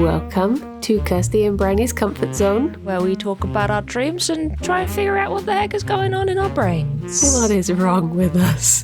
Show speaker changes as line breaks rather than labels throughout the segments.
Welcome to Kirsty and Briony's Comfort Zone,
where we talk about our dreams and try and figure out what the heck is going on in our brains.
What is wrong with us?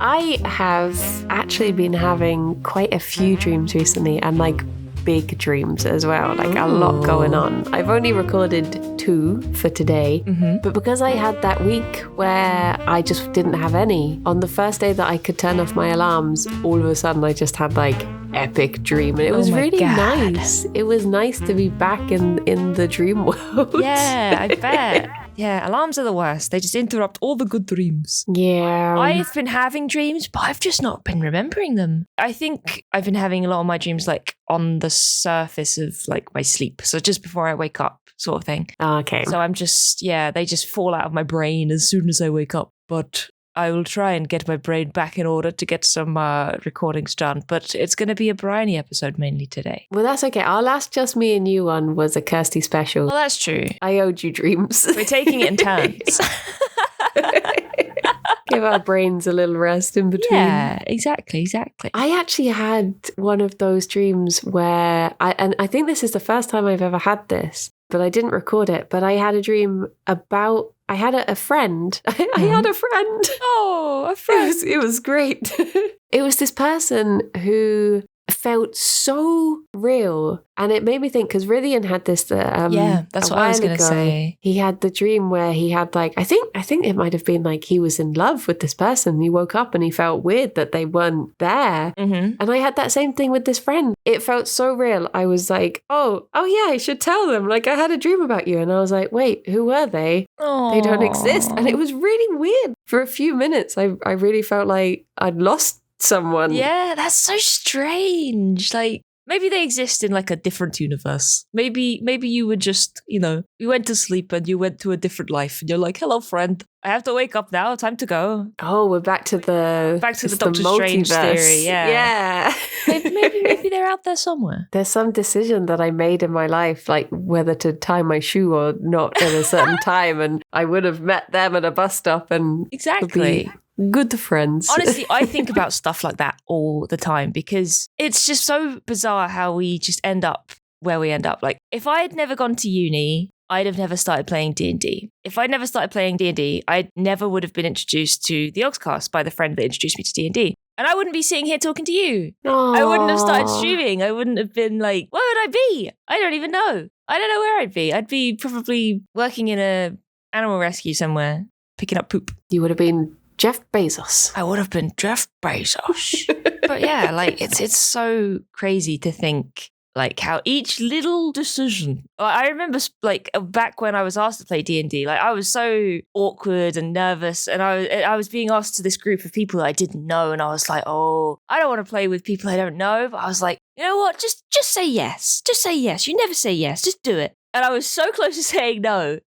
I have actually been having quite a few dreams recently, and like big dreams as well, like a lot going on. I've only recorded 2 for today, but because I had that week where I just didn't have any, on the first day that I could turn off my alarms, all of a sudden I just had like epic dream, and it was really nice. It was nice to be back in the dream world.
Yeah, I bet. Yeah, alarms are the worst. They just interrupt all the good dreams.
Yeah.
I've been having dreams, but I've just not been remembering them. I think I've been having a lot of my dreams like on the surface of like my sleep. So just before I wake up sort of thing.
Okay.
So I'm just, they just fall out of my brain as soon as I wake up. But I will try and get my brain back in order to get some recordings done. But it's going to be a Briony episode mainly today.
Well, that's okay. Our last Just Me and You one was a Kirsty special.
Well, that's true.
I owed you dreams.
We're taking it in turns.
Give our brains a little rest in between.
Yeah, exactly.
I actually had one of those dreams where, I think this is the first time I've ever had this, but I didn't record it, but I had a dream about, I had a friend. I had a friend.
Oh, a friend.
It was great. It was this person who felt so real, and it made me think, because Rithian had this
that's what I was going to say.
He had the dream where he had like, I think it might have been like he was in love with this person. He woke up and he felt weird that they weren't there. And I had that same thing with this friend. It felt so real. I was like, oh yeah, I should tell them, like, I had a dream about you. And I was like, wait, who were they?
Aww.
They don't exist. And it was really weird. For a few minutes I really felt like I'd lost someone.
Yeah, that's so strange. Like, maybe they exist in like a different universe. Maybe you were just, you went to sleep and you went to a different life and you're like, hello friend, I have to wake up now, time to go.
Oh, we're back to the
Doctor Strange theory.
Yeah.
maybe they're out there somewhere.
There's some decision that I made in my life, like whether to tie my shoe or not at a certain time, and I would have met them at a bus stop and
exactly
good friends.
Honestly, I think about stuff like that all the time because it's just so bizarre how we just end up where we end up. Like, if I had never gone to uni, I'd have never started playing D&D. If I'd never started playing D&D, I never would have been introduced to the Oxcast by the friend that introduced me to D&D. And I wouldn't be sitting here talking to you.
Aww.
I wouldn't have started streaming. I wouldn't have been like, where would I be? I don't even know. I don't know where I'd be. I'd be probably working in a animal rescue somewhere, picking up poop.
You would have been Jeff Bezos.
I would have been Jeff Bezos. But yeah, like it's so crazy to think like how each little decision. I remember like back when I was asked to play D&D, like I was so awkward and nervous, and I was being asked to this group of people that I didn't know, and I was like, oh, I don't want to play with people I don't know. But I was like, you know what? Just say yes. Just say yes. You never say yes. Just do it. And I was so close to saying no.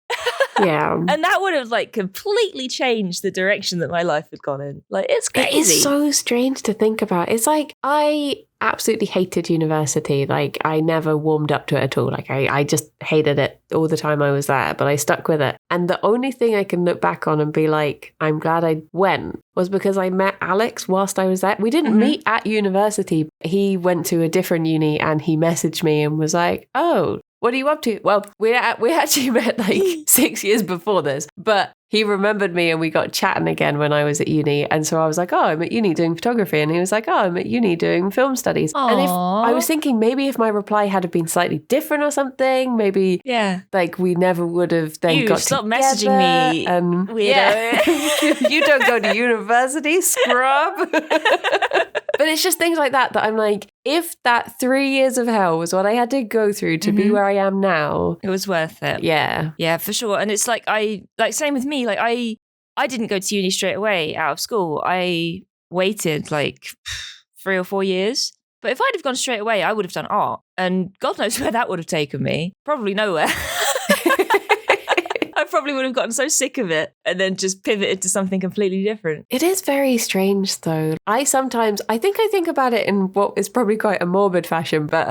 Yeah.
And that would have like completely changed the direction that my life had gone in. Like, it's crazy.
It is so strange to think about. It's like, I absolutely hated university. Like, I never warmed up to it at all. Like, I just hated it all the time I was there, but I stuck with it. And the only thing I can look back on and be like, I'm glad I went, was because I met Alex whilst I was there. We didn't meet at university. He went to a different uni and he messaged me and was like, oh, what are you up to? Well, we actually met like 6 years before this, but he remembered me and we got chatting again when I was at uni. And so I was like, oh, I'm at uni doing photography. And he was like, oh, I'm at uni doing film studies.
Aww.
And if I was thinking maybe if my reply had been slightly different or something, maybe like we never would have then got
stop
together.
Messaging me,
and
weirdo.
Yeah. You don't go to university, scrub. But it's just things like that I'm like, if that 3 years of hell was what I had to go through to be where I am now,
it was worth it.
Yeah,
for sure. And it's like same with me. Like I didn't go to uni straight away out of school. I waited like 3 or 4 years. But if I'd have gone straight away, I would have done art, and God knows where that would have taken me. Probably nowhere. I probably would have gotten so sick of it and then just pivoted to something completely different.
It is very strange though. I think about it in what is probably quite a morbid fashion, but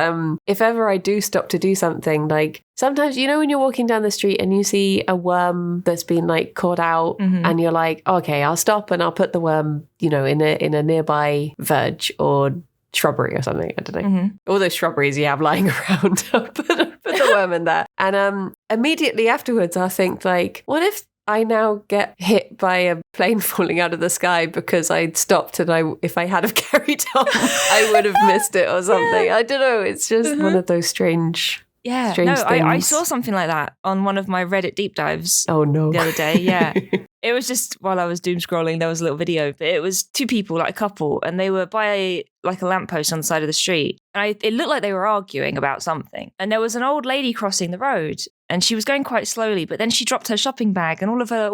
if ever I do stop to do something, like sometimes, when you're walking down the street and you see a worm that's been like caught out and you're like, okay, I'll stop and I'll put the worm, in a nearby verge or shrubbery or something. I don't know.
Mm-hmm.
All those shrubberies you have lying around. I'll put the worm in there. And immediately afterwards, I think like, what if I now get hit by a plane falling out of the sky because I'd stopped and if I had have carried on, I would have missed it or something. Yeah. I don't know. It's just one of those strange things.
I saw something like that on one of my Reddit deep dives.
Oh no.
The other day, yeah. It was just while I was doom scrolling, there was a little video, but it was two people, like a couple, and they were by like a lamppost on the side of the street. And it looked like they were arguing about something. And there was an old lady crossing the road, and she was going quite slowly, but then she dropped her shopping bag and all of her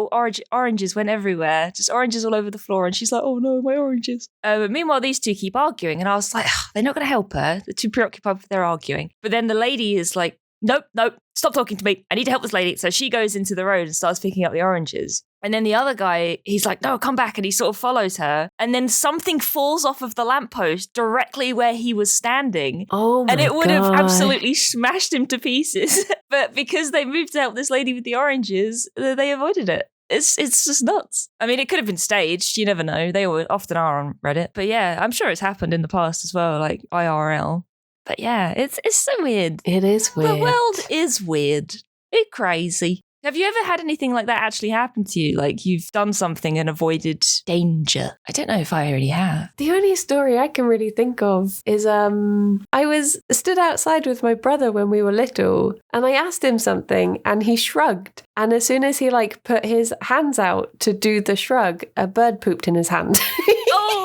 oranges went everywhere, just oranges all over the floor. And she's like, oh no, my oranges. But meanwhile, these two keep arguing. And I was like, they're not going to help her. They're too preoccupied with their arguing. But then the lady is like, nope, stop talking to me. I need to help this lady. So she goes into the road and starts picking up the oranges. And then the other guy, he's like, no, come back. And he sort of follows her. And then something falls off of the lamppost directly where he was standing.
Oh my God.
And it would have absolutely smashed him to pieces. But because they moved to help this lady with the oranges, they avoided it. It's just nuts. I mean, it could have been staged. You never know. They often are on Reddit. But yeah, I'm sure it's happened in the past as well, like IRL. But yeah, it's so weird.
It is weird.
The world is weird. It's crazy. Have you ever had anything like that actually happen to you? Like you've done something and avoided danger? I don't know if I already have.
The only story I can really think of is I was stood outside with my brother when we were little, and I asked him something and he shrugged. And as soon as he like put his hands out to do the shrug, a bird pooped in his hand.
Oh!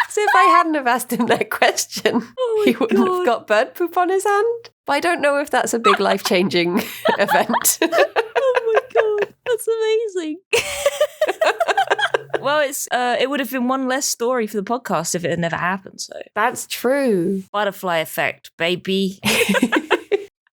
So if I hadn't have asked him that question, he wouldn't have got bird poop on his hand. But I don't know if that's a big life-changing event.
Oh my God, that's amazing. Well, it would have been one less story for the podcast if it had never happened. So
that's true.
Butterfly effect, baby.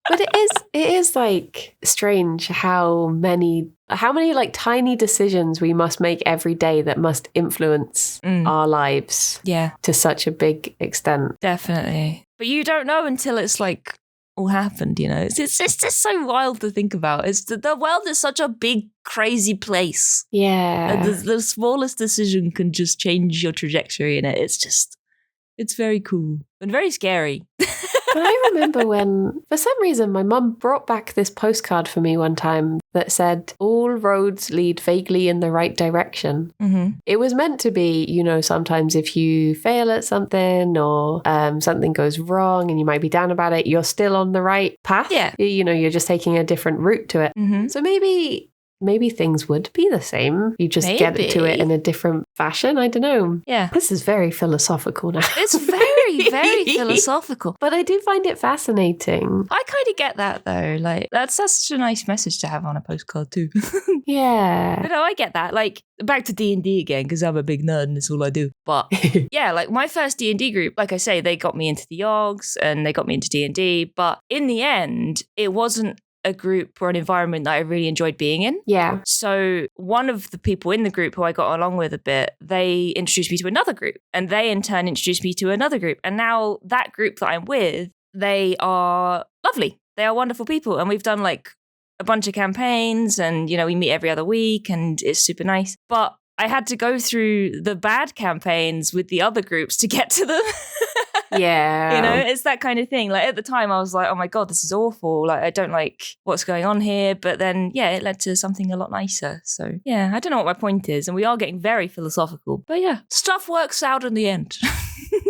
But it is like strange how many like tiny decisions we must make every day that must influence our lives.
Yeah,
to such a big extent.
Definitely. But you don't know until it's like all happened, you know. It's just so wild to think about. The world is such a big, crazy place.
Yeah.
And the smallest decision can just change your trajectory in it. It's very cool and very scary.
But I remember when, for some reason, my mum brought back this postcard for me one time that said, all roads lead vaguely in the right direction.
Mm-hmm.
It was meant to be, you know, sometimes if you fail at something or something goes wrong and you might be down about it, you're still on the right path.
Yeah.
You know, you're just taking a different route to it.
Mm-hmm.
So maybe things would be the same. You just get to it in a different fashion. I don't know.
Yeah.
This is very philosophical now.
It's very, very philosophical.
But I do find it fascinating.
I kind of get that though. Like that's such a nice message to have on a postcard too.
Yeah.
But no, I get that. Like back to D&D again, because I'm a big nerd and it's all I do. But yeah, like my first D&D group, like I say, they got me into the Yogs and they got me into D&D. But in the end, it wasn't a group or an environment that I really enjoyed being in.
Yeah.
So one of the people in the group who I got along with a bit, they introduced me to another group and they in turn introduced me to another group. And now that group that I'm with, they are lovely. They are wonderful people. And we've done like a bunch of campaigns and, you know, we meet every other week and it's super nice. But I had to go through the bad campaigns with the other groups to get to them.
Yeah.
You know, it's that kind of thing. Like at the time I was like, oh my God, this is awful. Like I don't like what's going on here. But then, yeah, it led to something a lot nicer. So yeah, I don't know what my point is. And we are getting very philosophical. But yeah, stuff works out in the end.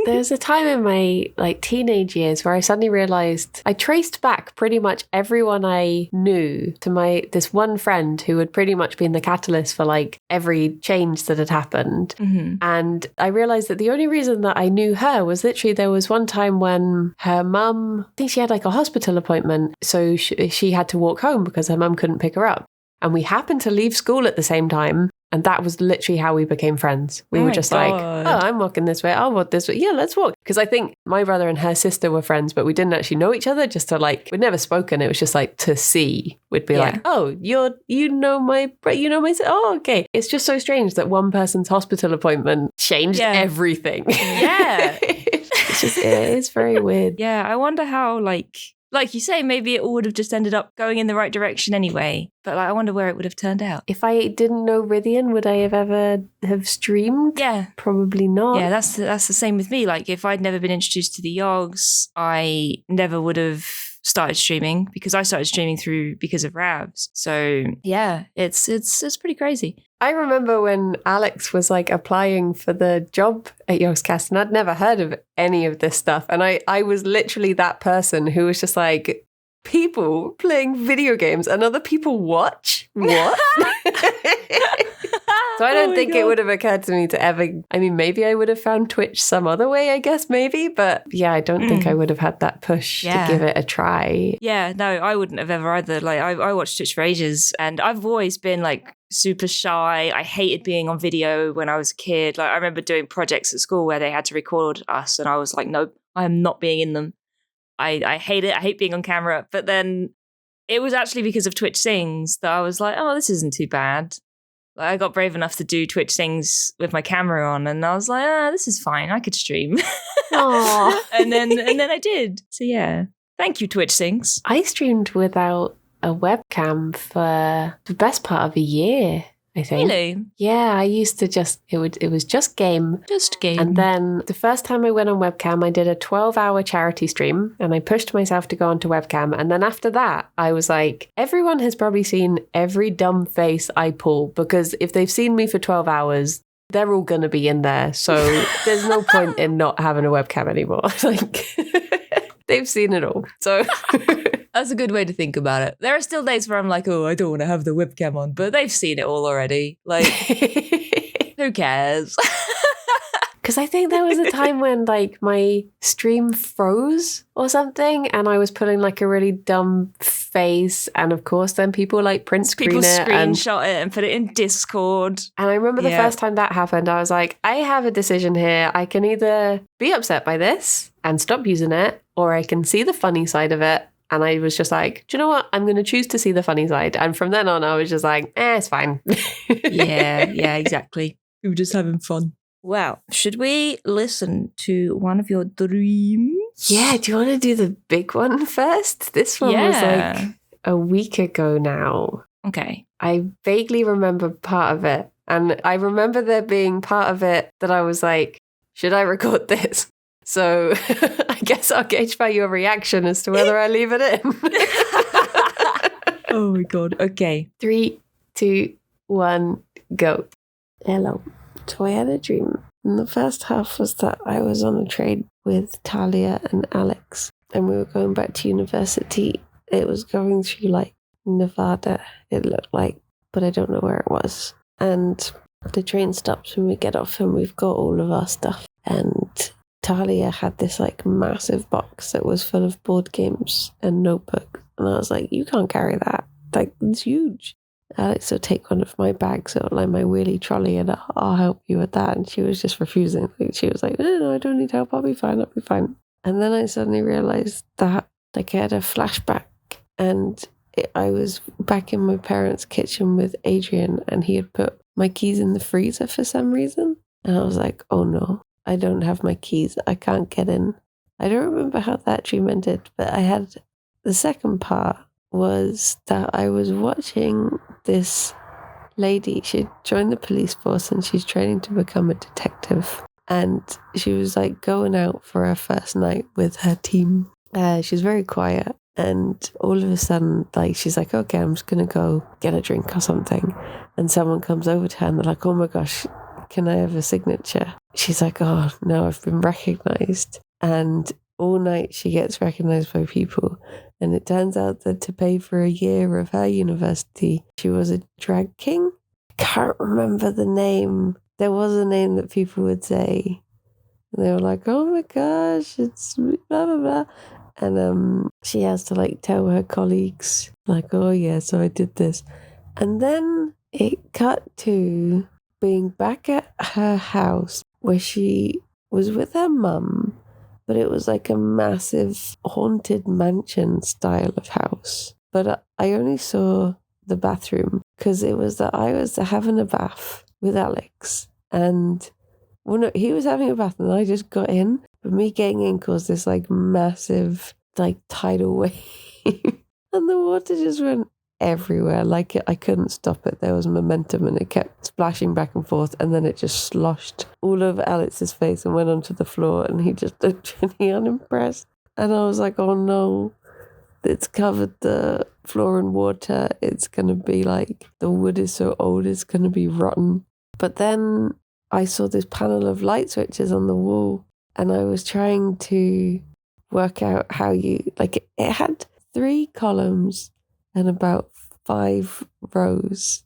There's a time in my like teenage years where I suddenly realized I traced back pretty much everyone I knew to this one friend who had pretty much been the catalyst for like every change that had happened.
Mm-hmm.
And I realized that the only reason that I knew her was literally there was one time when her mum, I think she had like a hospital appointment, so she had to walk home because her mum couldn't pick her up. And we happened to leave school at the same time. And that was literally how we became friends. We were just like, oh, I'm walking this way. I'll walk this way. Yeah, let's walk. Because I think my brother and her sister were friends, but we didn't actually know each other. Just to like, we'd never spoken. It was just like to see. We'd be like, oh, you know my, oh, okay. It's just so strange that one person's hospital appointment changed everything.
Yeah.
It's very weird.
Yeah, I wonder how like like you say, maybe it all would have just ended up going in the right direction anyway. But like, I wonder where it would have turned out.
If I didn't know Rythian, would I have ever have streamed?
Yeah.
Probably not.
Yeah, that's the same with me. Like, if I'd never been introduced to the Yogs, I never would have started streaming, because I started streaming because of Ravs. So yeah, it's pretty crazy.
I remember when Alex was like applying for the job at Yogscast, and I'd never heard of any of this stuff. And I was literally that person who was just like, people playing video games and other people watch? What? So I don't think it would have occurred to me to ever, I mean, maybe I would have found Twitch some other way, I guess, maybe. But yeah, I don't think I would have had that push to give it a try.
Yeah, no, I wouldn't have ever either. Like, I watched Twitch for ages, and I've always been like super shy. I hated being on video when I was a kid. Like, I remember doing projects at school where they had to record us, and I was like, nope, I am not being in them. I hate it. I hate being on camera. But then it was actually because of Twitch Sings that I was like, oh, this isn't too bad. I got brave enough to do Twitch Sings with my camera on, and I was like, this is fine. I could stream. and then I did. So yeah, thank you, Twitch Sings.
I streamed without a webcam for the best part of a year, I think.
Really?
Yeah, I used to it was just game.
Just game.
And then the first time I went on webcam, I did a 12-hour charity stream, and I pushed myself to go onto webcam. And then after that, I was like, everyone has probably seen every dumb face I pull, because if they've seen me for 12 hours, they're all going to be in there. So there's no point in not having a webcam anymore. Like, they've seen it all. So
that's a good way to think about it. There are still days where I'm like, oh, I don't want to have the webcam on, but they've seen it all already. Like, who cares?
Because I think there was a time when like my stream froze or something, and I was putting like a really dumb face, and of course then people like print screen
people
it
screenshot it and put it in Discord.
And I remember the first time that happened, I was like, I have a decision here. I can either be upset by this and stop using it, or I can see the funny side of it. And I was just like, do you know what? I'm going to choose to see the funny side. And from then on, I was just like, it's fine.
Yeah, exactly. We were just having fun. Well, should we listen to one of your dreams?
Yeah, do you want to do the big one first? This one was like a week ago now.
Okay.
I vaguely remember part of it. And I remember there being part of it that I was like, should I record this? So I guess I'll gauge by your reaction as to whether I leave it in.
Oh my God. Okay.
3, 2, 1, go. Hello. So I had a dream. And the first half was that I was on a train with Talia and Alex, and we were going back to university. It was going through like Nevada, it looked like, but I don't know where it was. And the train stops when we get off, and we've got all of our stuff. And Talia had this like massive box that was full of board games and notebooks. And I was like, you can't carry that. Like, it's huge. Alex will take one of my bags or like my wheelie trolley, and I'll help you with that. And she was just refusing. She was like, no, I don't need help. I'll be fine. And then I suddenly realized that like I had a flashback, and I was back in my parents' kitchen with Adrian, and he had put my keys in the freezer for some reason. And I was like, oh no, I don't have my keys. I can't get in. I don't remember how that dream ended, but I had the second part was that I was watching this lady. She joined the police force, and she's training to become a detective. And she was like going out for her first night with her team. She's very quiet. And all of a sudden, like, she's like, okay, I'm just going to go get a drink or something. And someone comes over to her, and they're like, oh my gosh, can I have a signature? She's like, oh no, I've been recognized. And all night she gets recognized by people. And it turns out that to pay for a year of her university, she was a drag king. I can't remember the name. There was a name that people would say. And they were like, oh my gosh, it's blah, blah, blah. And she has to like tell her colleagues, like, oh yeah, so I did this. And then it cut to being back at her house where she was with her mum, but it was like a massive haunted mansion style of house. But I only saw the bathroom because it was that I was having a bath with Alex, and well, no, he was having a bath and I just got in, but me getting in caused this like massive
like tidal wave. And the water just went everywhere. Like I couldn't stop it. There was momentum and it kept splashing back and forth. And then it just sloshed all over Alex's face and went onto the floor. And he just looked really unimpressed. And I was like, oh no, it's covered the floor in water. It's going to be like, the wood is so old, it's going to be rotten. But then I saw this panel of light switches on the wall. And I was trying to work out how you, like, it had 3 columns and about 5 rows.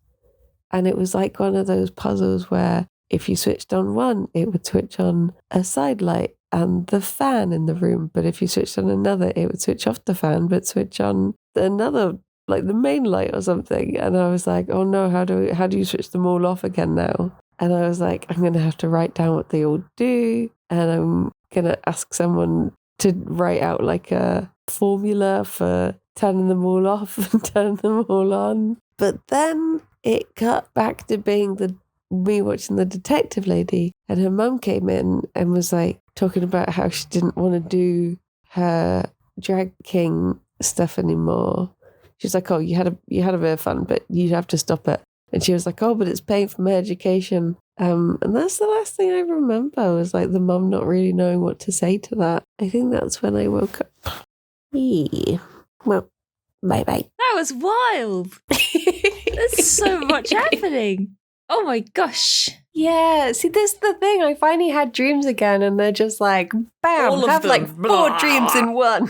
And it was like one of those puzzles where if you switched on one, it would switch on a side light and the fan in the room. But if you switched on another, it would switch off the fan, but switch on another, like the main light or something. And I was like, oh no, how do you switch them all off again now? And I was like, I'm going to have to write down what they all do. And I'm going to ask someone to write out like a formula for turning them all off and turning them all on. But then it cut back to being me watching the detective lady, and her mum came in and was like talking about how she didn't want to do her drag king stuff anymore. She's like, oh, you had a bit of fun, but you have to stop it. And she was like, oh, but it's paying for my education. And that's the last thing I remember was like the mum not really knowing what to say to that. I think that's when I woke up. Well, bye-bye.
That was wild. There's so much happening. Oh my gosh.
Yeah, see, this is the thing. I finally had dreams again, and they're just like, bam,
All of
have
them.
like 4
Blah.
dreams in one.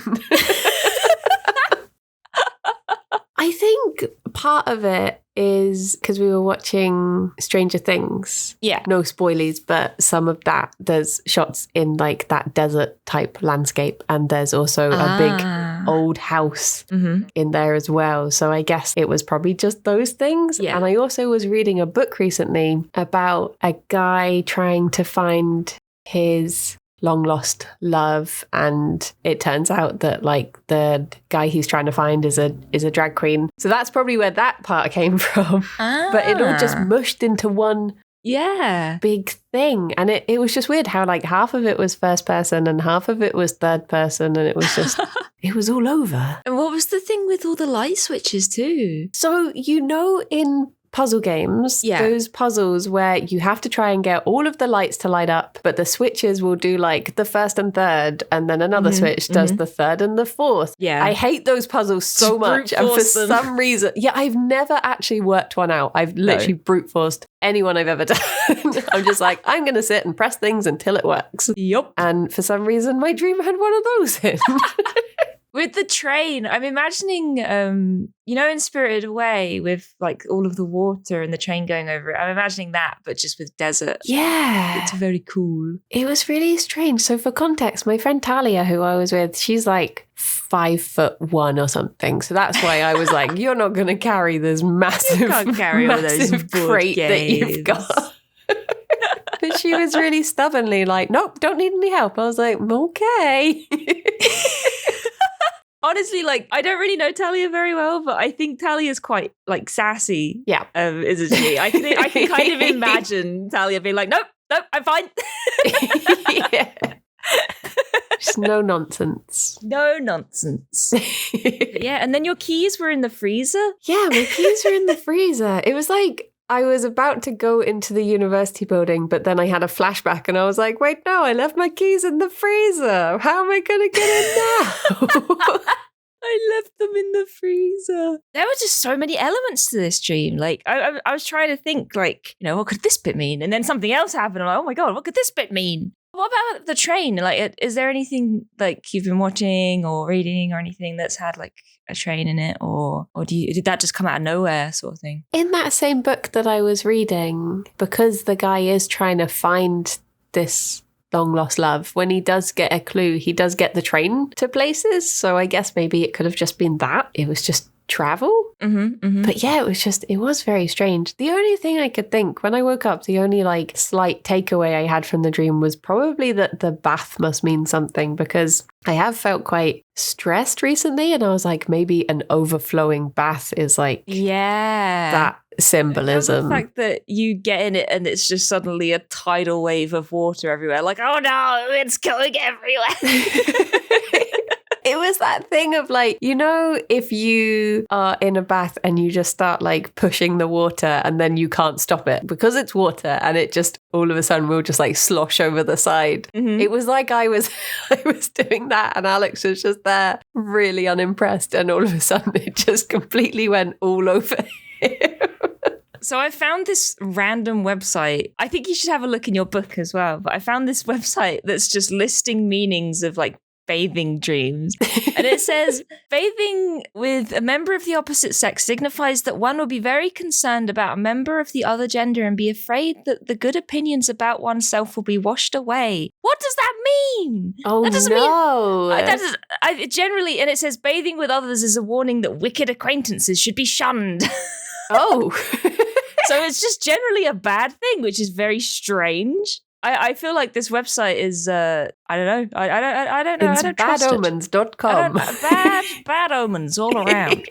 I think part of it is because we were watching Stranger Things.
Yeah.
No spoilies, but some of that, there's shots in like that desert type landscape, and there's also a big old house in there as well. So I guess it was probably just those things.
Yeah.
And I also was reading a book recently about a guy trying to find his long lost love, and it turns out that like the guy he's trying to find is a drag queen. So that's probably where that part came from. But it all just mushed into one big thing, and it was just weird how like half of it was first person and half of it was third person, and it was just it was all over.
And what was the thing with all the light switches too?
So in puzzle games, those puzzles where you have to try and get all of the lights to light up, but the switches will do like the first and third, and then another switch does the third and the fourth.
Yeah.
I hate those puzzles so much. And for some reason, I've never actually worked one out. I've literally brute forced anyone I've ever done. I'm just like, I'm going to sit and press things until it works.
Yup.
And for some reason, my dream had one of those in.
With the train, I'm imagining, in Spirited Away with like all of the water and the train going over it. I'm imagining that, but just with desert.
Yeah.
It's very cool.
It was really strange. So for context, my friend Talia, who I was with, she's like 5'1" or something. So that's why I was like, you're not going to carry this massive,
You can't carry all those
massive crate that you've got. But she was really stubbornly like, nope, don't need any help. I was like, okay.
Honestly, like, I don't really know Talia very well, but I think Talia's quite, like, sassy.
Yeah.
Isn't she? I can kind of imagine Talia being like, nope, I'm fine.
Yeah. Just no nonsense.
No nonsense. Yeah, and then your keys were in the freezer?
Yeah, my keys were in the freezer. It was like, I was about to go into the university building, but then I had a flashback and I was like, wait, no, I left my keys in the freezer. How am I going to get in now?
I left them in the freezer. There were just so many elements to this dream. Like, I was trying to think, like, what could this bit mean? And then something else happened. I'm like, oh my God, what could this bit mean? What about the train? Like, is there anything, like, you've been watching or reading or anything that's had, like, a train in it, or did that just come out of nowhere sort of thing?
In that same book that I was reading, because the guy is trying to find this long lost love, when he does get a clue, he does get the train to places. So I guess maybe it could have just been that. It was just travel. But yeah, it was very strange. The only thing I could think when I woke up, the only like slight takeaway I had from the dream was probably that the bath must mean something, because I have felt quite stressed recently, and I was like, maybe an overflowing bath is like that symbolism.
The fact that you get in it and it's just suddenly a tidal wave of water everywhere, like, oh no, it's going everywhere.
It was that thing of like, if you are in a bath and you just start like pushing the water and then you can't stop it because it's water and it just all of a sudden will just like slosh over the side.
Mhm.
It was like I was doing that and Alex was just there really unimpressed and all of a sudden it just completely went all over him.
So I found this random website. I think you should have a look in your book as well. But I found this website that's just listing meanings of like bathing dreams. And it says, bathing with a member of the opposite sex signifies that one will be very concerned about a member of the other gender and be afraid that the good opinions about oneself will be washed away. What does that mean?
Oh,
that doesn't
no.
generally, and it says bathing with others is a warning that wicked acquaintances should be shunned.
Oh.
So it's just generally a bad thing, which is very strange. I feel like this website is I don't know. I don't know.
It's
I don't trust
badomens.com.
Bad omens all around.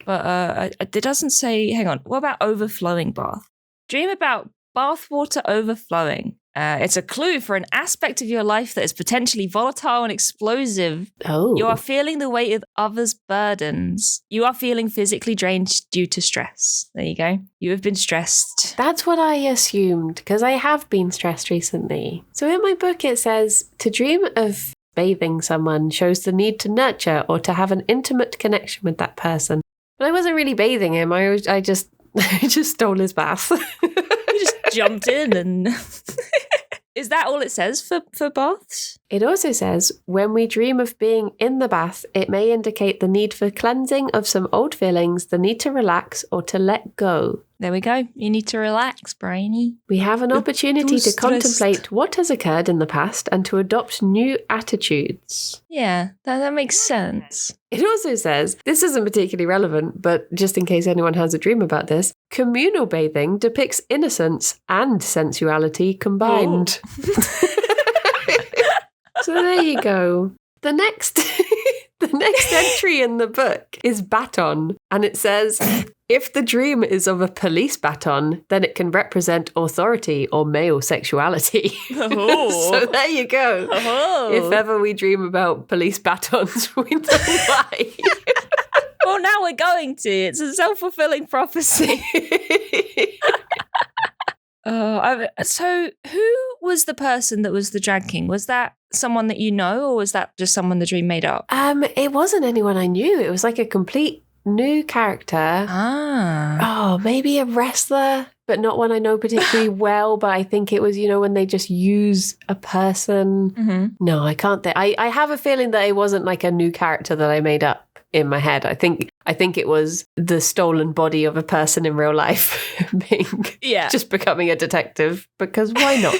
But it doesn't say. Hang on. What about overflowing bath? Dream about bath water overflowing. It's a clue for an aspect of your life that is potentially volatile and explosive.
Oh.
You are feeling the weight of others' burdens. You are feeling physically drained due to stress. There you go. You have been stressed.
That's what I assumed, because I have been stressed recently. So in my book it says, to dream of bathing someone shows the need to nurture or to have an intimate connection with that person. But I wasn't really bathing him. I just stole his bath.
You just jumped in and... Is that all it says for baths?
It also says, when we dream of being in the bath, it may indicate the need for cleansing of some old feelings, the need to relax or to let go.
There we go. You need to relax, Briony.
We have an opportunity to
stressed.
contemplate what has occurred in the past and to adopt new attitudes.
Yeah, that makes sense.
It also says, this isn't particularly relevant, but just in case anyone has a dream about this, communal bathing depicts innocence and sensuality combined. So there you go. The next entry in the book is baton, and it says, if the dream is of a police baton, then it can represent authority or male sexuality.
Oh.
So there you go.
Oh.
If ever we dream about police batons, we know why.
Well, now we're going to. It's a self-fulfilling prophecy. So who was the person that was the drag king? Was that someone that you know, or was that just someone the dream made up?
It wasn't anyone I knew. It was like a complete new character. Oh, maybe a wrestler, but not one I know particularly well. But I think it was, when they just use a person.
Mm-hmm.
No, I can't think. I have a feeling that it wasn't like a new character that I made up in my head. I think it was the stolen body of a person in real life just becoming a detective, because why not?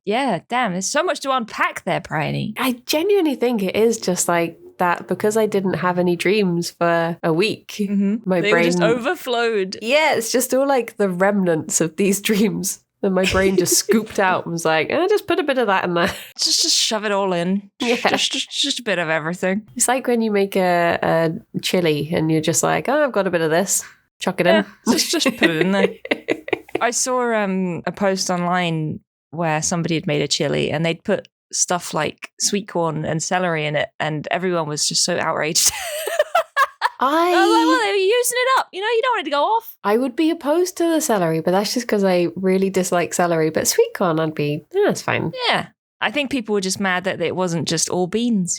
Yeah, damn, there's so much to unpack there, Briony.
I genuinely think it is just like that, because I didn't have any dreams for a week.
Mm-hmm.
My
they
brain
just overflowed.
Yeah, it's just all like the remnants of these dreams. And my brain just scooped out and was like, just put a bit of that in there.
Just shove it all in.
Yeah.
Just a bit of everything.
It's like when you make a chili and you're just like, I've got a bit of this. Chuck it in.
Just put it in there. I saw a post online where somebody had made a chili and they'd put stuff like sweet corn and celery in it, and everyone was just so outraged. I was like, well, they were using it up. You don't want it to go off.
I would be opposed to the celery, but that's just because I really dislike celery. But sweet corn, that's fine.
Yeah. I think people were just mad that it wasn't just all beans,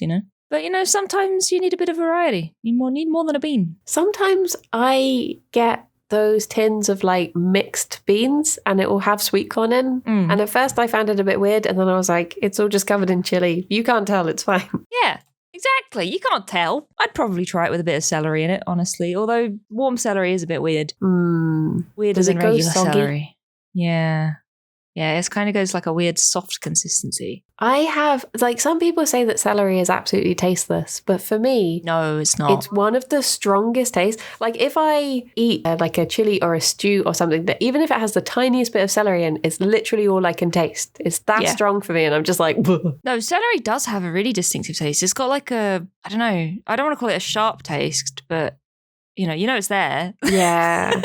But, sometimes you need a bit of variety. You need more than a bean.
Sometimes I get those tins of like mixed beans and it will have sweet corn in. And at first I found it a bit weird, and then I was like, it's all just covered in chili. You can't tell, it's fine.
Yeah. Exactly. You can't tell. I'd probably try it with a bit of celery in it, honestly. Although warm celery is a bit weird. Weirder
Does
than
it go
regular
soggy?
celery. Yeah. Yeah, it kind of goes like a weird soft consistency.
I have, some people say that celery is absolutely tasteless, but for me,
no, it's not.
It's one of the strongest tastes. Like if I eat like a chili or a stew or something, that even if it has the tiniest bit of celery in, it's literally all I can taste. It's that strong for me, and I'm just like, bleh.
No, celery does have a really distinctive taste. It's got like I don't want to call it a sharp taste, but you know it's there.
Yeah.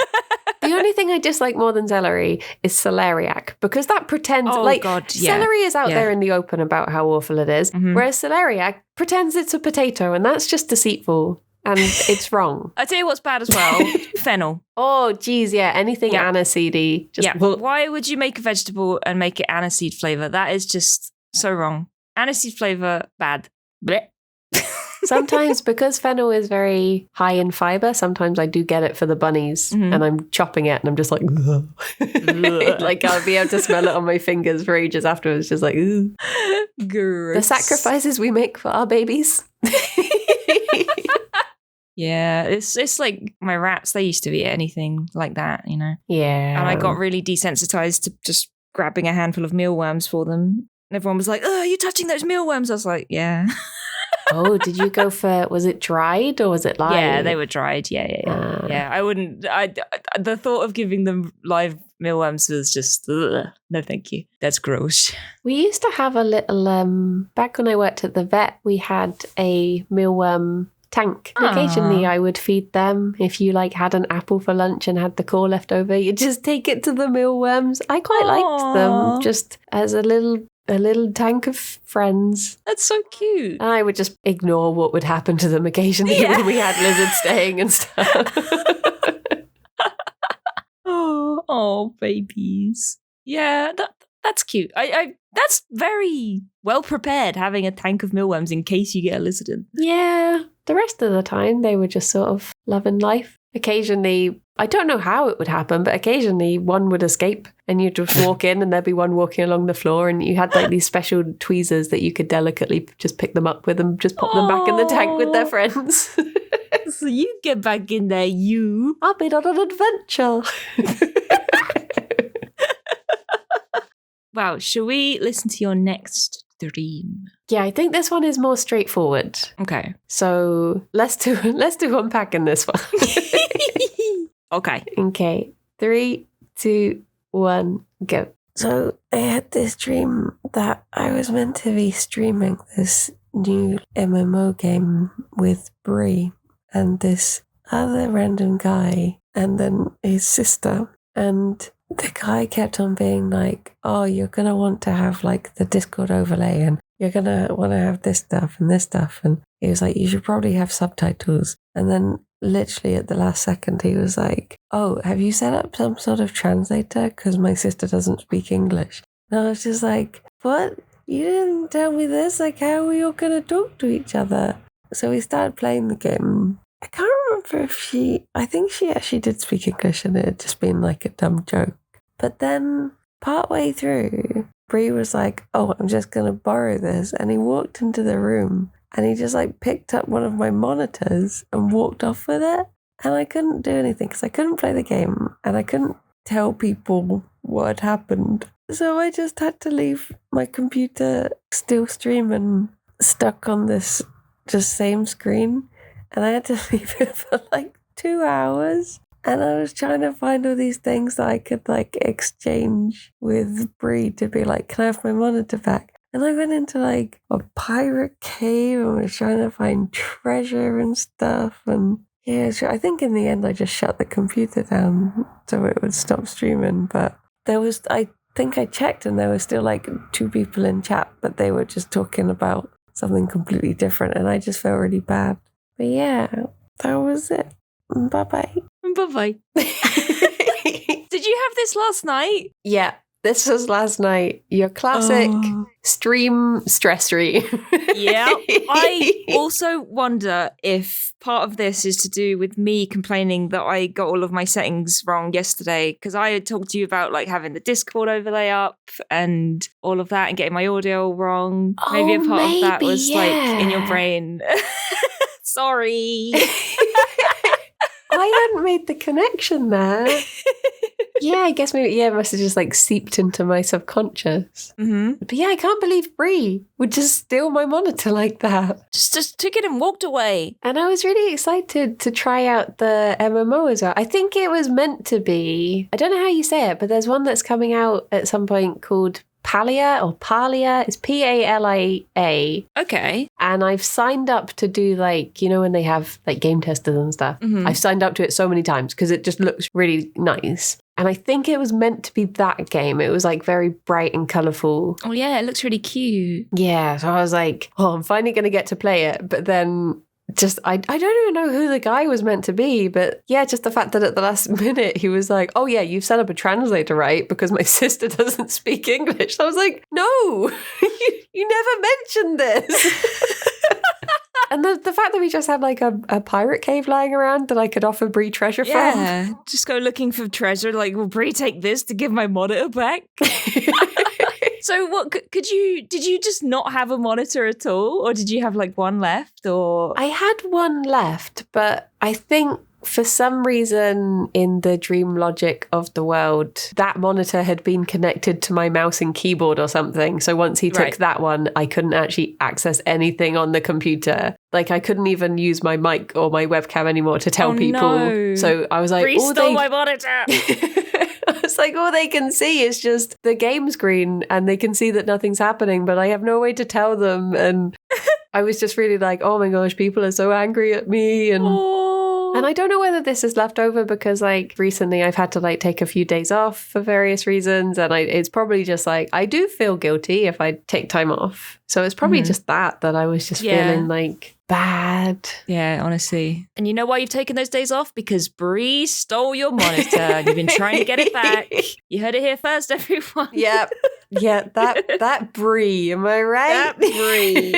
The The only thing I dislike more than celery is celeriac, because that pretends celery is out there in the open about how awful it is, whereas celeriac pretends it's a potato, and that's just deceitful. And it's wrong.
I'll tell you what's bad as well. Fennel.
Oh, geez, yeah. Anything aniseedy.
Why would you make a vegetable and make it aniseed flavour? That is just so wrong. Aniseed flavour, bad. Blech.
Sometimes, because fennel is very high in fibre, sometimes I do get it for the bunnies, and I'm chopping it and I'm just like, like I'll be able to smell it on my fingers for ages afterwards, just like, ooh.
Gross.
The sacrifices we make for our babies.
Yeah, it's like my rats, they used to eat anything like that, you know?
Yeah.
And I got really desensitized to just grabbing a handful of mealworms for them. And everyone was like, oh, you're touching those mealworms. I was like, yeah.
Oh, did you go for, was it dried or was it live?
Yeah, they were dried. Yeah. Yeah, I wouldn't, the thought of giving them live mealworms was just, no thank you. That's gross.
We used to have a little, back when I worked at the vet, we had a mealworm tank. And occasionally I would feed them. If you like had an apple for lunch and had the core left over, you'd just take it to the mealworms. I quite liked them, just as a little tank of friends.
That's so cute.
And I would just ignore what would happen to them occasionally when we had lizards staying and stuff.
oh, babies. Yeah, that's cute. I that's very well prepared, having a tank of mealworms in case you get a lizard in.
Yeah. The rest of the time, they were just sort of loving life. Occasionally, I don't know how it would happen, but occasionally one would escape and you'd just walk in and there'd be one walking along the floor, and you had like these special tweezers that you could delicately just pick them up with and just pop them back in the tank with their friends.
So you get back in there, you.
I've been on an adventure.
Wow, shall we listen to your next dream?
Yeah, I think this one is more straightforward.
Okay.
So let's do unpacking this one.
Okay.
Okay. 3, 2, 1, go. So I had this dream that I was meant to be streaming this new MMO game with Bree and this other random guy and then his sister. And the guy kept on being like, oh, you're going to want to have like the Discord overlay and you're going to want to have this stuff and this stuff. And he was like, you should probably have subtitles. And then literally at the last second, he was like, oh, have you set up some sort of translator? Because my sister doesn't speak English. And I was just like, what? You didn't tell me this. Like, how are we all going to talk to each other? So we started playing the game. I can't remember if I think she actually did speak English and it had just been like a dumb joke. But then partway through, Bree was like, oh, I'm just going to borrow this. And he walked into the room and he just like picked up one of my monitors and walked off with it. And I couldn't do anything because I couldn't play the game and I couldn't tell people what had happened. So I just had to leave my computer still streaming, stuck on this just same screen. And I had to leave it for like 2 hours. And I was trying to find all these things that I could like exchange with Bree to be like, can I have my monitor back? And I went into like a pirate cave and was trying to find treasure and stuff. And yeah, I think in the end I just shut the computer down so it would stop streaming. But I think I checked and there were still like 2 people in chat, but they were just talking about something completely different. And I just felt really bad. But yeah, that was it. Bye-bye.
Bye-bye. Did you have this last night?
Yeah, this was last night. Your classic stream stressery.
Yeah. I also wonder if part of this is to do with me complaining that I got all of my settings wrong yesterday, because I had talked to you about like having the Discord overlay up and all of that and getting my audio wrong. Maybe a part of that was like in your brain. Sorry.
I hadn't made the connection there. Yeah, I guess maybe, it must have just like seeped into my subconscious.
Mm-hmm.
But yeah, I can't believe Bree would just steal my monitor like that.
Just took it and walked away.
And I was really excited to try out the MMO as well. I think it was meant to be, I don't know how you say it, but there's one that's coming out at some point called Palia or Palia. It's Palia.
Okay.
And I've signed up to do like, you know, when they have like game testers and stuff.
Mhm.
I've signed up to it so many times because it just looks really nice. And I think it was meant to be that game. It was like very bright and colourful.
Oh, yeah, it looks really cute.
Yeah. So I was like, oh, I'm finally going to get to play it. But then just, I don't even know who the guy was meant to be. But yeah, just the fact that at the last minute he was like, oh yeah, you've set up a translator, right? Because my sister doesn't speak English. So I was like, no, you never mentioned this. And the fact that we just had like a pirate cave lying around that I could offer Bree treasure from.
Yeah, just go looking for treasure. Like, will Bree take this to give my monitor back? So what did you just not have a monitor at all? Or did you have like one left or?
I had one left, but I think for some reason in the dream logic of the world, that monitor had been connected to my mouse and keyboard or something. So once he took that one, I couldn't actually access anything on the computer. Like I couldn't even use my mic or my webcam anymore to tell people.
No.
So I was like,
Bree stole my monitor.
I was like, all they can see is just the game screen and they can see that nothing's happening, but I have no way to tell them. And I was just really like, oh my gosh, people are so angry at me. And I don't know whether this is left over because like recently I've had to like take a few days off for various reasons. And it's probably just like, I do feel guilty if I take time off. So it's probably just that I was just feeling like bad.
Yeah, honestly. And you know why you've taken those days off? Because Bree stole your monitor and you've been trying to get it back. You heard it here first, everyone.
Yep. Yeah, that Bree, am I right?
That Bree.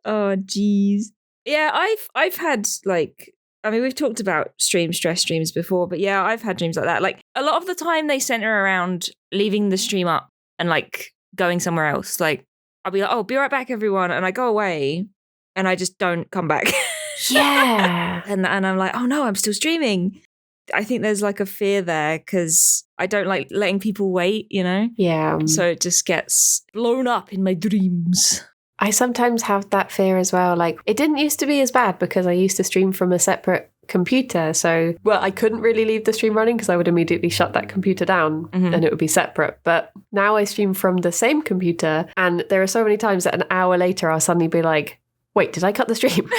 Oh, geez. Yeah, I've had like, I mean, we've talked about stress streams before, but yeah, I've had dreams like that. Like a lot of the time they center around leaving the stream up and like going somewhere else. Like I'll be like, oh, be right back, everyone. And I go away and I just don't come back.
Yeah.
and I'm like, oh no, I'm still streaming. I think there's like a fear there because I don't like letting people wait, you know?
Yeah.
So it just gets blown up in my dreams.
I sometimes have that fear as well. Like, it didn't used to be as bad because I used to stream from a separate computer. So, well, I couldn't really leave the stream running because I would immediately shut that computer down and it would be separate. But now I stream from the same computer. And there are so many times that an hour later, I'll suddenly be like, wait, did I cut the stream?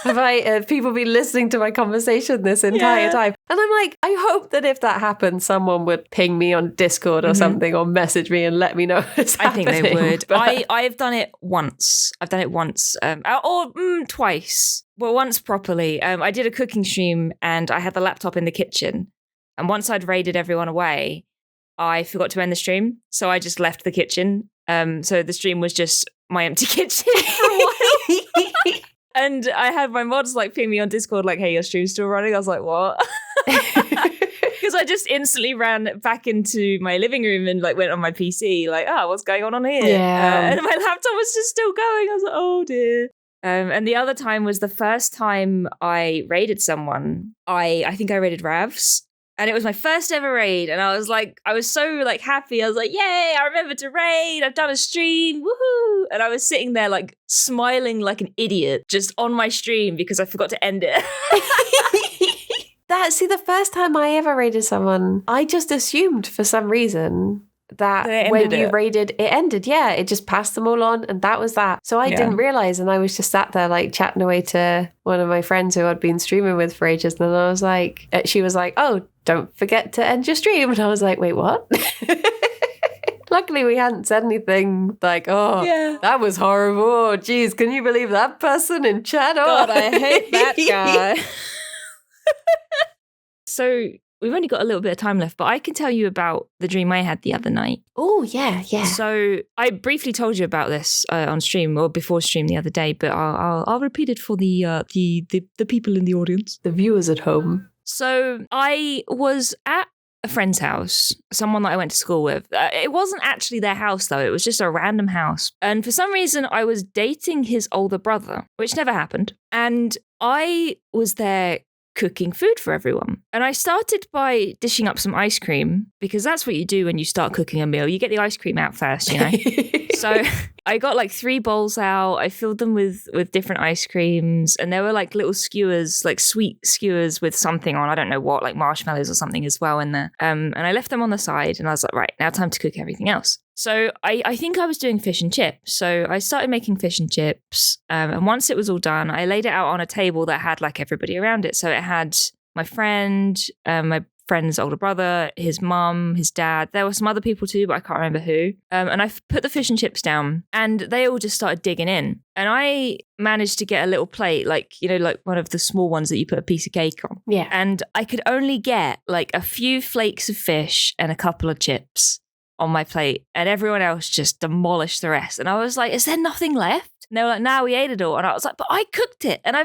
Have people been listening to my conversation this entire time? And I'm like, I hope that if that happened, someone would ping me on Discord or something or message me and let me know it's happening.
I think they would.
But
I've done it once. I've done it once or twice. Well, once properly. I did a cooking stream and I had the laptop in the kitchen. And once I'd raided everyone away, I forgot to end the stream. So I just left the kitchen. So the stream was just my empty kitchen for a while. And I had my mods like ping me on Discord like, hey, your stream's still running. I was like, what? Because I just instantly ran back into my living room and like went on my PC like, oh, what's going on here?
Yeah.
And my laptop was just still going. I was like, oh dear. And the other time was the first time I raided someone. I think I raided Ravs. And it was my first ever raid. And I was so like happy. I was like, yay, I remember to raid. I've done a stream. Woohoo. And I was sitting there like smiling like an idiot just on my stream because I forgot to end it.
The first time I ever raided someone, I just assumed for some reason that when you raided, it ended. Yeah, it just passed them all on and that was that. So I didn't realize, and I was just sat there like chatting away to one of my friends who I'd been streaming with for ages. And then I was like, she was like, oh, don't forget to end your stream. And I was like, wait, what? Luckily, we hadn't said anything like, oh, that was horrible. Oh, geez, can you believe that person in chat? Oh.
God, I hate that guy. So we've only got a little bit of time left, but I can tell you about the dream I had the other night.
Oh, yeah.
So I briefly told you about this on stream or before stream the other day, but I'll repeat it for the people in the audience,
the viewers at home.
So I was at a friend's house, someone that I went to school with. It wasn't actually their house though; it was just a random house. And for some reason, I was dating his older brother, which never happened. And I was there cooking food for everyone. And I started by dishing up some ice cream because that's what you do when you start cooking a meal. You get the ice cream out first, you know? So I got like 3 bowls out. I filled them with different ice creams, and there were like little skewers, like sweet skewers with something on. I don't know what, like marshmallows or something as well in there. And I left them on the side, and I was like, right, now time to cook everything else. So I think I was doing fish and chips. So I started making fish and chips. And once it was all done, I laid it out on a table that had like everybody around it. So it had my friend, my friend's older brother, his mum, his dad. There were some other people too, but I can't remember who. And I put the fish and chips down, and they all just started digging in. And I managed to get a little plate, like, you know, like one of the small ones that you put a piece of cake on.
Yeah.
And I could only get like a few flakes of fish and a couple of chips on my plate, and everyone else just demolished the rest. And I was like, is there nothing left? And they were like, no, we ate it all. And I was like, but I cooked it, and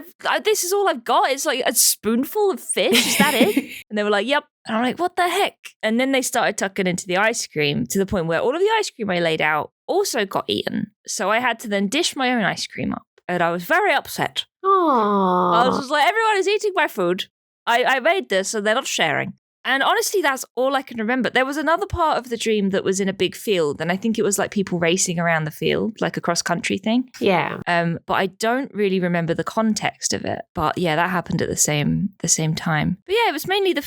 this is all I've got. It's like a spoonful of fish. Is that it? And they were like, yep. And I'm like, what the heck? And then they started tucking into the ice cream to the point where all of the ice cream I laid out also got eaten. So I had to then dish my own ice cream up, and I was very upset.
Aww.
I was just like, everyone is eating my food. I made this, and they're not sharing. And honestly, that's all I can remember. There was another part of the dream that was in a big field, and I think it was like people racing around the field, like a cross-country thing.
Yeah.
But I don't really remember the context of it. But yeah, that happened at the same time. But yeah, it was mainly the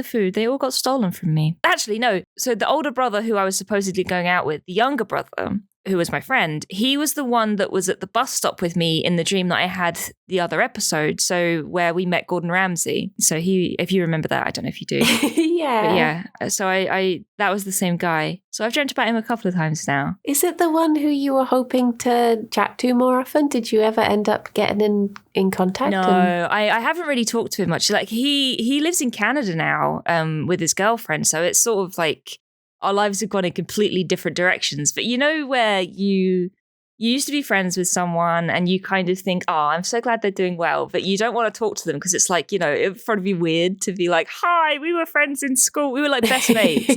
food. They all got stolen from me. Actually, no. So the older brother who I was supposedly going out with, the younger brother, who was my friend, he was the one that was at the bus stop with me in the dream that I had the other episode. So where we met Gordon Ramsay. So he, if you remember that, I don't know if you do.
Yeah.
But yeah. So I that was the same guy. So I've dreamt about him a couple of times now.
Is it the one who you were hoping to chat to more often? Did you ever end up getting in contact?
No, I haven't really talked to him much. Like he lives in Canada now with his girlfriend. So it's sort of like our lives have gone in completely different directions. But you know where you used to be friends with someone and you kind of think, oh, I'm so glad they're doing well, but you don't want to talk to them because it's like, you know, it would probably be weird to be like, hi, we were friends in school. We were like best mates.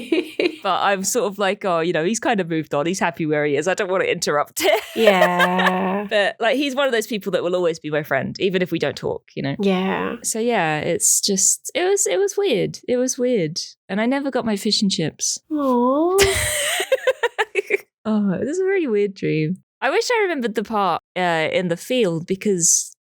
But I'm sort of like, oh, you know, he's kind of moved on. He's happy where he is. I don't want to interrupt it.
Yeah.
But like, he's one of those people that will always be my friend, even if we don't talk, you know?
Yeah.
So yeah, it's just, it was weird. It was weird. And I never got my fish and chips.
Aww.
Oh, this is a really weird dream. I wish I remembered the part in the field because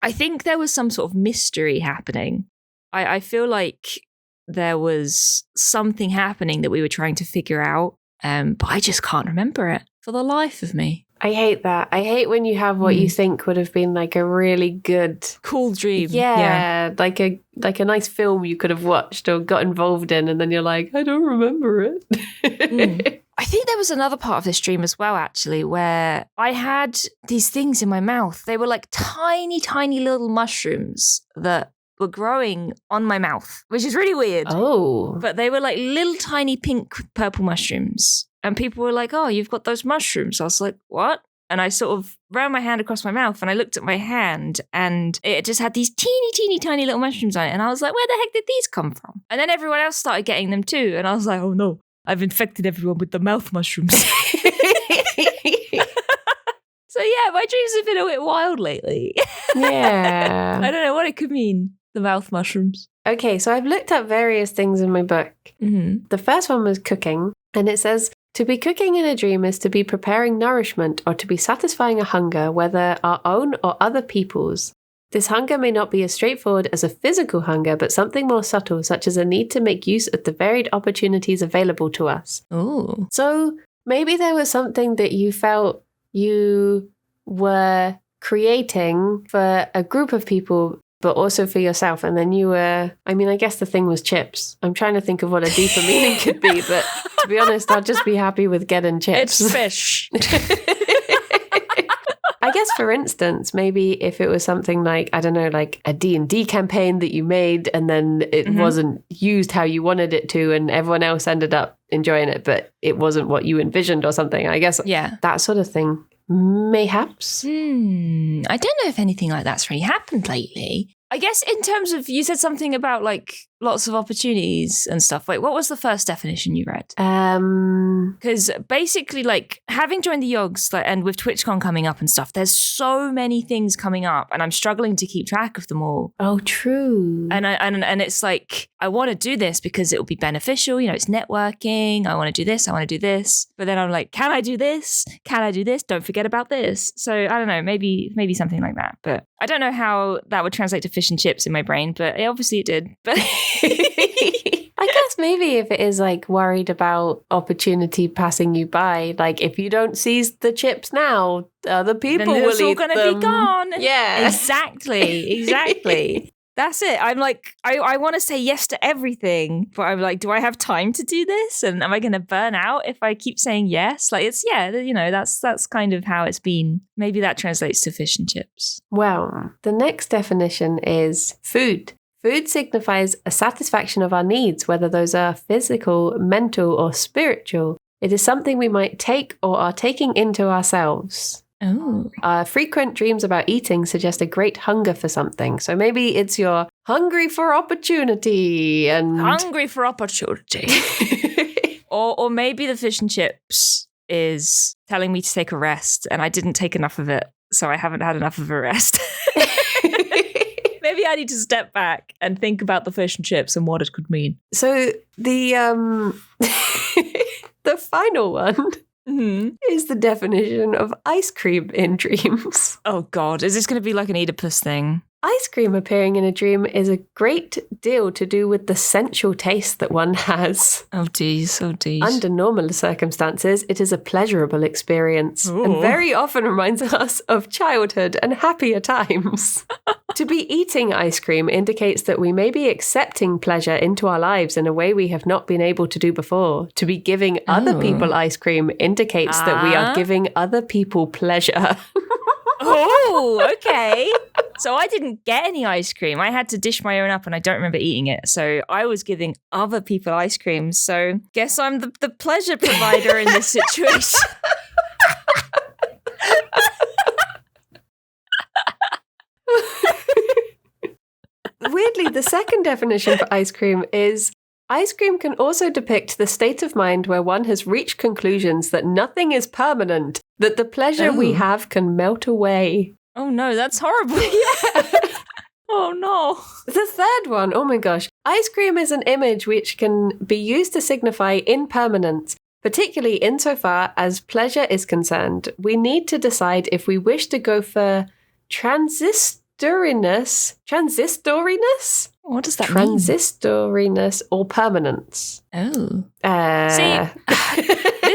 I think there was some sort of mystery happening. I feel like there was something happening that we were trying to figure out, but I just can't remember it for the life of me.
I hate that. I hate when you have what you think would have been like a really good,
cool dream.
Yeah, like a nice film you could have watched or got involved in, and then you're like, I don't remember it.
I think there was another part of this dream as well, actually, where I had these things in my mouth. They were like tiny, tiny little mushrooms that were growing on my mouth, which is really weird.
Oh.
But they were like little tiny pink purple mushrooms. And people were like, oh, you've got those mushrooms. I was like, what? And I sort of ran my hand across my mouth and I looked at my hand and it just had these teeny, teeny, tiny little mushrooms on it. And I was like, where the heck did these come from? And then everyone else started getting them too. And I was like, oh no, I've infected everyone with the mouth mushrooms. So yeah, my dreams have been a bit wild lately.
Yeah.
I don't know what it could mean, the mouth mushrooms.
Okay, so I've looked up various things in my book.
Mm-hmm.
The first one was cooking, and it says, to be cooking in a dream is to be preparing nourishment or to be satisfying a hunger, whether our own or other people's. This hunger may not be as straightforward as a physical hunger, but something more subtle, such as a need to make use of the varied opportunities available to us.
Oh.
So maybe there was something that you felt you were creating for a group of people, but also for yourself. And then you were, I mean, I guess the thing was chips. I'm trying to think of what a deeper meaning could be, but to be honest, I'll just be happy with getting chips.
It's fish.
I guess, for instance, maybe if it was something like, I don't know, like a D&D campaign that you made and then it wasn't used how you wanted it to and everyone else ended up enjoying it, but it wasn't what you envisioned or something. I guess that sort of thing, mayhaps.
I don't know if anything like that's really happened lately. I guess in terms of, you said something about like lots of opportunities and stuff. Like, what was the first definition you read? Because basically, like, having joined the Yogs, like, and with TwitchCon coming up and stuff, there's so many things coming up, and I'm struggling to keep track of them all.
Oh, true.
And it's like, I want to do this because it will be beneficial. You know, it's networking. I want to do this. I want to do this. But then I'm like, can I do this? Can I do this? Don't forget about this. So I don't know, maybe something like that. But I don't know how that would translate to fish and chips in my brain, but obviously it did. But
I guess maybe if it is like worried about opportunity passing you by, like if you don't seize the chips now, other people
then
will
it's all
eat
gonna
them.
be gone.
Yeah.
Exactly. That's it. I'm like, I want to say yes to everything, but I'm like, do I have time to do this? And am I going to burn out if I keep saying yes? Like, it's, yeah, you know, that's kind of how it's been. Maybe that translates to fish and chips.
Well, the next definition is food. Food signifies a satisfaction of our needs, whether those are physical, mental, or spiritual. It is something we might take or are taking into ourselves.
Oh.
Frequent dreams about eating suggest a great hunger for something. So maybe it's you're hungry for opportunity and
Hungry for opportunity. or maybe the fish and chips is telling me to take a rest and I didn't take enough of it, so I haven't had enough of a rest. Maybe I need to step back and think about the fish and chips and what it could mean.
So the the final one is the definition of ice cream in dreams.
Oh God, is this going to be like an Oedipus thing?
Ice cream appearing in a dream is a great deal to do with the sensual taste that one has.
Oh geez.
Under normal circumstances, it is a pleasurable experience and very often reminds us of childhood and happier times. To be eating ice cream indicates that we may be accepting pleasure into our lives in a way we have not been able to do before. To be giving other people ice cream indicates that we are giving other people pleasure.
Oh, okay. So I didn't get any ice cream. I had to dish my own up and I don't remember eating it. So I was giving other people ice cream. So guess I'm the pleasure provider in this situation.
Weirdly, the second definition for ice cream is ice cream can also depict the state of mind where one has reached conclusions that nothing is permanent, that the pleasure we have can melt away.
Oh no, that's horrible.
Yeah.
Oh no.
The third one, oh my gosh. Ice cream is an image which can be used to signify impermanence, particularly insofar as pleasure is concerned. We need to decide if we wish to go for transistoriness?
What does that mean?
Transistoriness or permanence.
Oh.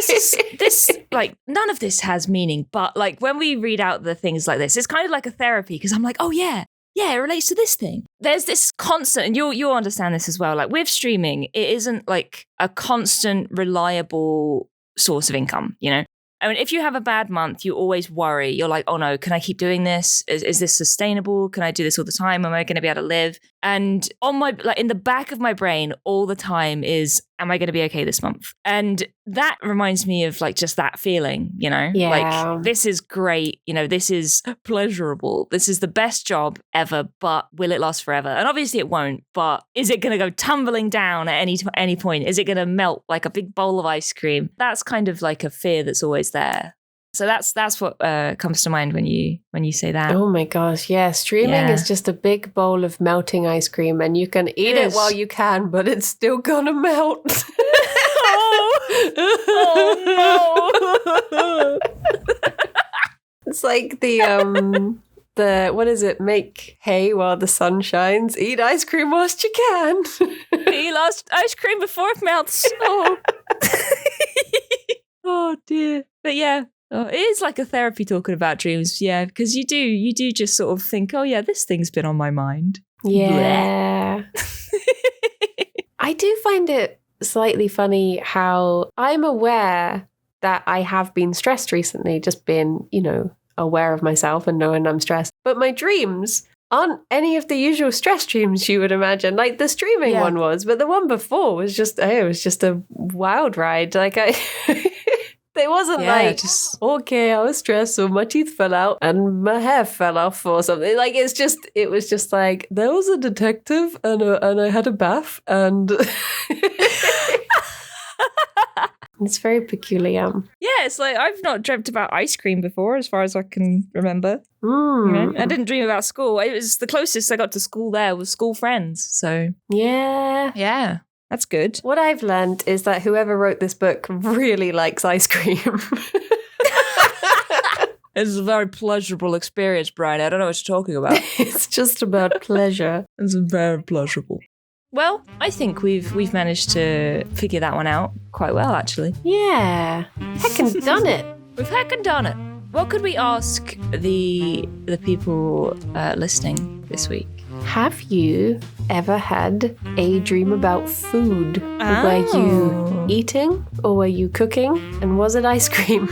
See, this like, none of this has meaning, but like when we read out the things like this, it's kind of like a therapy because I'm like, oh yeah, it relates to this thing. There's this constant, and you'll understand this as well. Like with streaming, it isn't like a constant, reliable source of income, you know? I mean, if you have a bad month, you always worry. You're like, oh no, can I keep doing this? Is this sustainable? Can I do this all the time? Am I going to be able to live? And on my, like in the back of my brain all the time is, am I going to be okay this month? And that reminds me of like just that feeling, you know?
Yeah.
Like, this is great. You know, this is pleasurable. This is the best job ever, but will it last forever? And obviously it won't, but is it going to go tumbling down at any point? Is it going to melt like a big bowl of ice cream? That's kind of like a fear that's always there. So that's what comes to mind when you say that.
Oh my gosh, yeah. Streaming is just a big bowl of melting ice cream and you can eat it while you can, but it's still gonna melt.
Oh no.
It's like the what is it? Make hay while the sun shines. Eat ice cream whilst you can.
Eat last ice cream before it melts. Oh. Oh dear. But yeah. Oh, it is like a therapy talking about dreams, yeah, because you do just sort of think, oh yeah, this thing's been on my mind.
Yeah. I do find it slightly funny how I'm aware that I have been stressed recently, just being, you know, aware of myself and knowing I'm stressed. But my dreams aren't any of the usual stress dreams you would imagine. Like the streaming one was, but the one before was just, it was just a wild ride. Like It wasn't okay, I was stressed, so my teeth fell out and my hair fell off or something. Like, it was just like, there was a detective and I had a bath and... It's very peculiar.
Yeah, it's like I've not dreamt about ice cream before, as far as I can remember.
Mm.
You know? I didn't dream about school. It was the closest I got to school there was school friends. So yeah, that's good.
What I've learned is that whoever wrote this book really likes ice cream.
It's a very pleasurable experience, Brian. I don't know what you're talking about.
It's just about pleasure.
It's very pleasurable. Well, I think we've managed to figure that one out quite well, actually.
Yeah, heckin' done it.
We've heckin' done it. What could we ask the people listening this week?
Have you ever had a dream about food?
Oh.
Were you eating or were you cooking? And was it ice cream?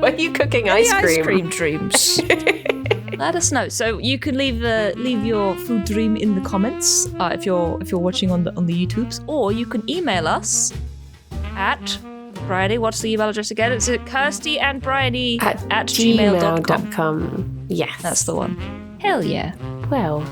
Were you cooking ice cream?
Ice cream dreams. Let us know. So you can leave your food dream in the comments if you're watching on the YouTubes, or you can email us at Briony. What's the email address again? It's Kirsty and Briony at gmail.com.
Yes,
that's the one. Hell yeah.
Well,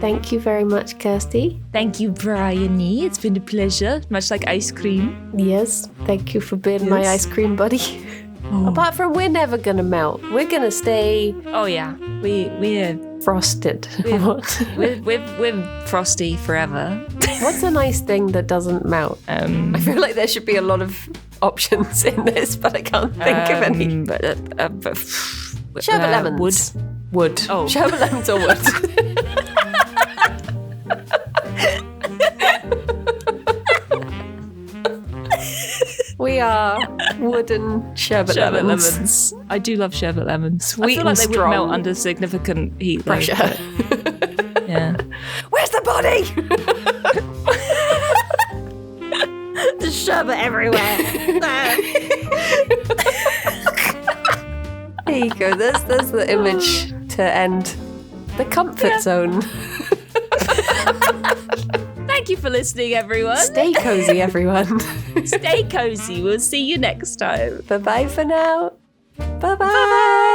thank you very much, Kirsty.
Thank you, Briony. It's been a pleasure. Much like ice cream.
Yes, thank you for being my ice cream buddy. Oh. Apart from we're never gonna melt. We're gonna stay.
Oh yeah, we're
frosted.
We're frosty forever.
What's a nice thing that doesn't melt? I feel like there should be a lot of options in this, but I can't think of any. Sherbet lemons. Wood. Oh, sherbet lemons or wood. We are wooden sherbet lemons.
I do love sherbet lemons.
Sweet
I feel like
and
they
strong.
would melt under significant heat.
Pressure.
Yeah.
Where's the body? There's sherbet everywhere. There you go. There's the image to end the comfort zone.
Thank you for listening, everyone.
Stay cozy, everyone.
Stay cozy. We'll see you next time.
Bye-bye for now. Bye-bye.